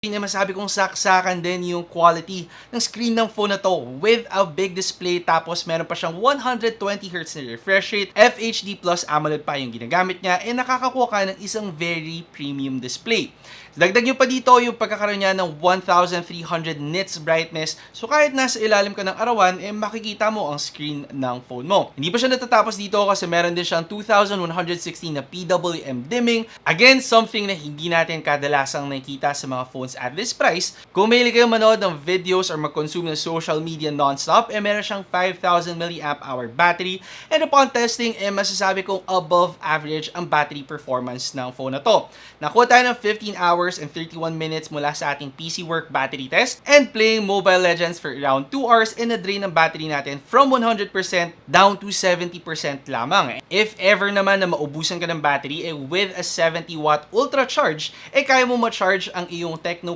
Masabi kong saksakan din yung quality ng screen ng phone na to with a big display, tapos meron pa siyang 120Hz na refresh rate, FHD Plus AMOLED pa yung ginagamit niya, nakakakuha ka ng isang very premium display. Dagdag nyo pa dito yung pagkakaroon niya ng 1300 nits brightness, so kahit nasa ilalim ka ng arawan, makikita mo ang screen ng phone mo. Hindi pa siya natatapos dito kasi meron din siyang 2116 na PWM dimming. Again, something na hindi natin kadalasang nakikita sa mga phones at this price. Kung mahilig kayo manood ng videos or mag-consume ng social media non-stop, meron siyang 5000 mAh battery. And upon testing, masasabi kong above average ang battery performance ng phone na to. Nakuha tayo ng 15 hours and 31 minutes mula sa ating PC Work battery test, and playing Mobile Legends for around 2 hours, na-drain ang battery natin from 100% down to 70% lamang. If ever naman na maubusan ka ng battery, with a 70 watt ultra charge, kaya mo ma-charge ang iyong Tecno